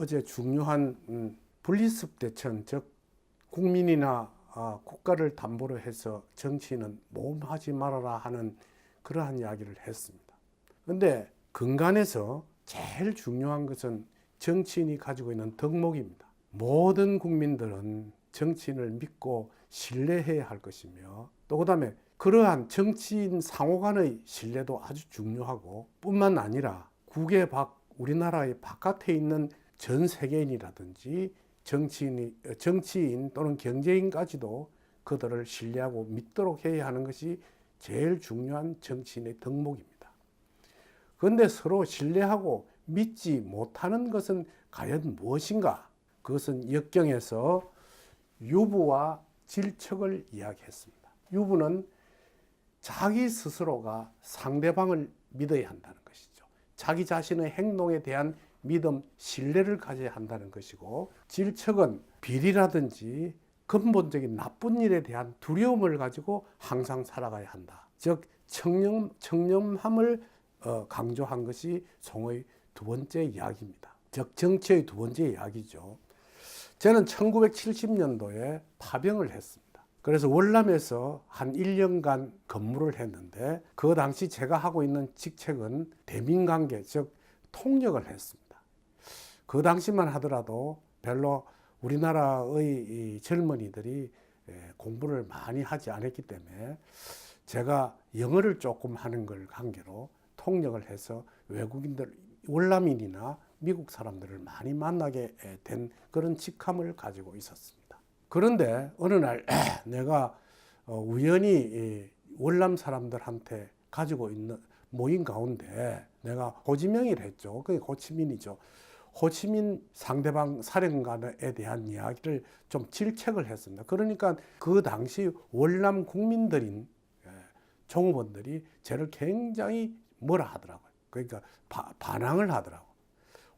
어제 중요한 분리습 대천, 즉 국민이나 국가를 담보로 해서 정치인은 모험하지 말아라 하는 그러한 이야기를 했습니다. 그런데 근간에서 제일 중요한 것은 정치인이 가지고 있는 덕목입니다. 모든 국민들은 정치인을 믿고 신뢰해야 할 것이며, 또 그다음에 그러한 정치인 상호 간의 신뢰도 아주 중요하고, 뿐만 아니라 우리나라의 바깥에 있는 전 세계인이라든지 정치인 또는 경제인까지도 그들을 신뢰하고 믿도록 해야 하는 것이 제일 중요한 정치인의 덕목입니다. 그런데 서로 신뢰하고 믿지 못하는 것은 과연 무엇인가? 그것은 역경에서 유부와 질척을 이야기했습니다. 유부는 자기 스스로가 상대방을 믿어야 한다는 것이죠. 자기 자신의 행동에 대한 믿음, 신뢰를 가져야 한다는 것이고, 질척은 비리라든지 근본적인 나쁜 일에 대한 두려움을 가지고 항상 살아가야 한다. 즉 청렴함을 강조한 것이 송의 두 번째 이야기입니다. 즉 정치의 두 번째 이야기죠. 저는 1970년도에 파병을 했습니다. 그래서 월남에서 한 1년간 근무를 했는데, 그 당시 제가 하고 있는 직책은 대민관계, 즉 통역을 했습니다. 그 당시만 하더라도 별로 우리나라의 젊은이들이 공부를 많이 하지 않았기 때문에 제가 영어를 조금 하는 걸 관계로 통역을 해서 외국인들, 월남인이나 미국 사람들을 많이 만나게 된 그런 직함을 가지고 있었습니다. 그런데 어느 날 내가 우연히 월남 사람들한테 가지고 있는 모임 가운데 내가 호지명이를 했죠. 그게 호치민이죠. 호치민 상대방 사령관에 대한 이야기를 좀 질책을 했습니다. 그러니까 그 당시 월남 국민들인 종업원들이 저를 굉장히 뭐라 하더라고요. 그러니까 반항을 하더라고요.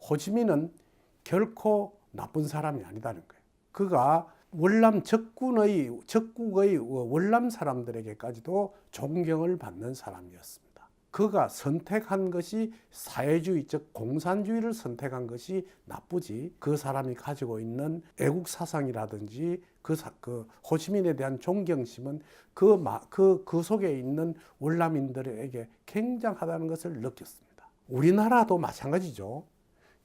호치민은 결코 나쁜 사람이 아니다는 거예요. 그가 월남 적국의 월남 사람들에게까지도 존경을 받는 사람이었습니다. 그가 선택한 것이 사회주의, 즉 공산주의를 선택한 것이 나쁘지, 그 사람이 가지고 있는 애국 사상이라든지 그 호치민에 대한 존경심은 그 속에 있는 월남인들에게 굉장하다는 것을 느꼈습니다. 우리나라도 마찬가지죠.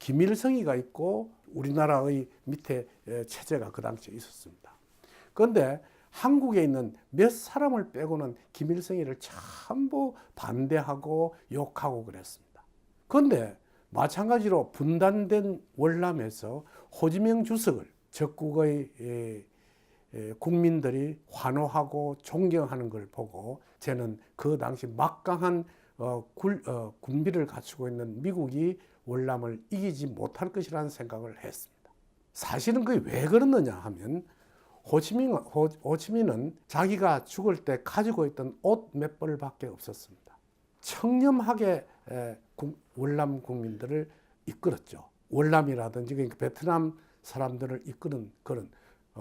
김일성이가 있고 우리나라의 밑에 체제가 그 당시에 있었습니다. 그런데 한국에 있는 몇 사람을 빼고는 김일성이를 전부 반대하고 욕하고 그랬습니다. 그런데 마찬가지로 분단된 월남에서 호지명 주석을 적국의 국민들이 환호하고 존경하는 걸 보고 저는 그 당시 막강한 군비를 갖추고 있는 미국이 월남을 이기지 못할 것이라는 생각을 했습니다. 사실은 그게 왜 그렇느냐 하면 호치민은 자기가 죽을 때 가지고 있던 옷 몇 벌밖에 없었습니다. 청렴하게 월남 국민들을 이끌었죠. 월남이라든지 그러니까 베트남 사람들을 이끄는 그런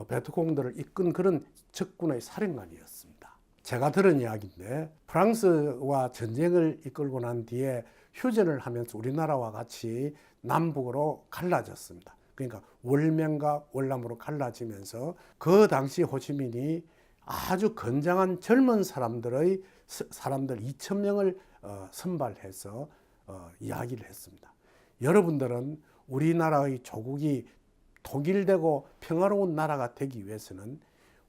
베트콩들을 이끈 그런 적군의 사령관이었습니다. 제가 들은 이야기인데, 프랑스와 전쟁을 이끌고 난 뒤에 휴전을 하면서 우리나라와 같이 남북으로 갈라졌습니다. 그러니까 월명과 월남으로 갈라지면서 그 당시 호치민이 아주 건장한 젊은 사람들 2,000명을 선발해서 이야기를 했습니다. 여러분들은 우리나라의 조국이 통일되고 평화로운 나라가 되기 위해서는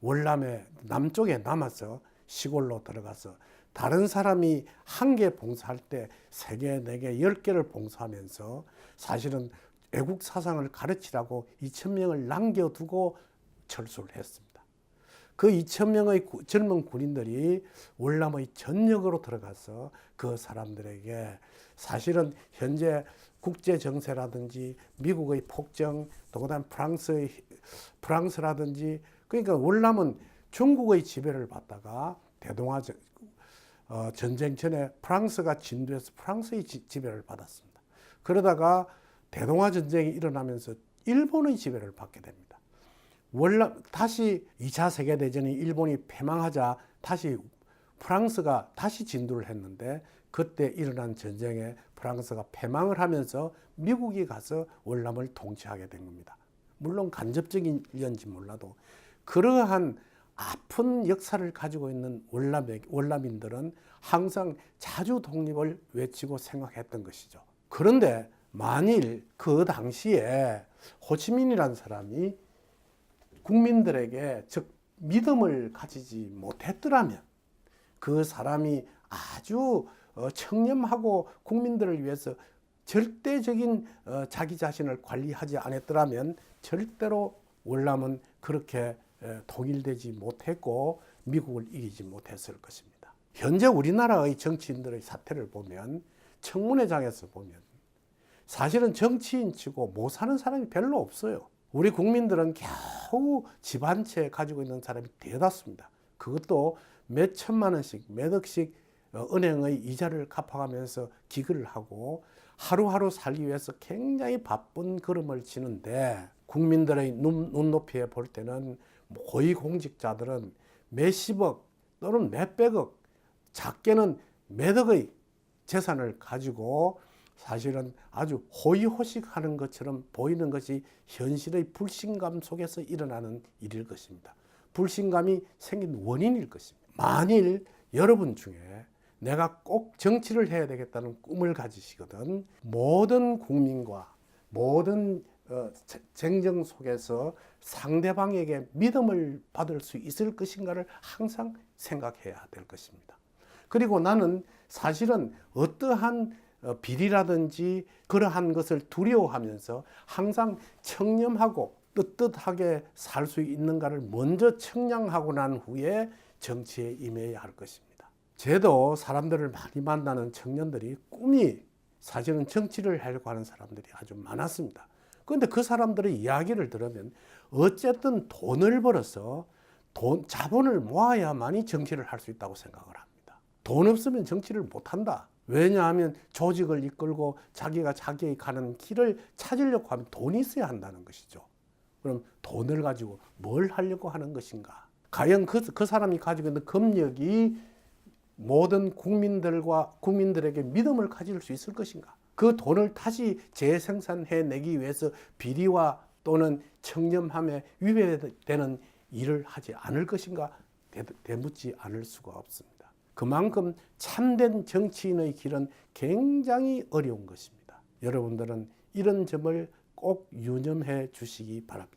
월남의 남쪽에 남아서 시골로 들어가서 다른 사람이 1개 봉사할 때 3개, 4개, 10개를 봉사하면서 사실은 애국 사상을 가르치라고 2,000명을 남겨두고 철수를 했습니다. 그 2,000명의 젊은 군인들이 월남의 전역으로 들어가서 그 사람들에게 사실은 현재 국제 정세라든지 미국의 폭정, 또 그다음 프랑스라든지, 그러니까 월남은 중국의 지배를 받다가 대동아 전쟁 전에 프랑스가 진도해서 프랑스의 지배를 받았습니다. 그러다가 대동아 전쟁이 일어나면서 일본의 지배를 받게 됩니다. 다시 2차 세계대전이 일본이 패망하자 다시 프랑스가 다시 진도를 했는데, 그때 일어난 전쟁에 프랑스가 패망을 하면서 미국이 가서 월남을 통치하게 된 겁니다. 물론 간접적인 일인지 몰라도 그러한 아픈 역사를 가지고 있는 월남인들은 항상 자주 독립을 외치고 생각했던 것이죠. 그런데 만일 그 당시에 호치민이라는 사람이 국민들에게 즉 믿음을 가지지 못했더라면, 그 사람이 아주 청렴하고 국민들을 위해서 절대적인 자기 자신을 관리하지 않았더라면 절대로 월남은 그렇게 통일되지 못했고 미국을 이기지 못했을 것입니다. 현재 우리나라의 정치인들의 사태를 보면, 청문회장에서 보면 사실은 정치인치고 못 사는 사람이 별로 없어요. 우리 국민들은 겨우 집 한 채 가지고 있는 사람이 대다수입니다. 그것도 몇 천만 원씩, 몇 억씩 은행의 이자를 갚아가면서 기금을 하고 하루하루 살기 위해서 굉장히 바쁜 걸음을 치는데, 국민들의 눈높이에 볼 때는 고위공직자들은 몇십억 또는 몇백억, 작게는 몇억의 재산을 가지고 사실은 아주 호의호식하는 것처럼 보이는 것이 현실의 불신감 속에서 일어나는 일일 것입니다. 불신감이 생긴 원인일 것입니다. 만일 여러분 중에 내가 꼭 정치를 해야 되겠다는 꿈을 가지시거든, 모든 국민과 모든 쟁정 속에서 상대방에게 믿음을 받을 수 있을 것인가를 항상 생각해야 될 것입니다. 그리고 나는 사실은 어떠한 비리라든지 그러한 것을 두려워하면서 항상 청렴하고 떳떳하게 살 수 있는가를 먼저 청량하고 난 후에 정치에 임해야 할 것입니다. 저도 사람들을 많이 만나는 청년들이 꿈이 사실은 정치를 하려고 하는 사람들이 아주 많았습니다. 그런데 그 사람들의 이야기를 들으면 어쨌든 돈을 벌어서 자본을 모아야만이 정치를 할 수 있다고 생각을 합니다. 돈 없으면 정치를 못한다. 왜냐하면 조직을 이끌고 자기가 자기의 가는 길을 찾으려고 하면 돈이 있어야 한다는 것이죠. 그럼 돈을 가지고 뭘 하려고 하는 것인가? 과연 그 사람이 가지고 있는 검력이 모든 국민들에게 믿음을 가질 수 있을 것인가? 그 돈을 다시 재생산해내기 위해서 비리와 또는 청렴함에 위배되는 일을 하지 않을 것인가? 되묻지 않을 수가 없습니다. 그만큼 참된 정치인의 길은 굉장히 어려운 것입니다. 여러분들은 이런 점을 꼭 유념해 주시기 바랍니다.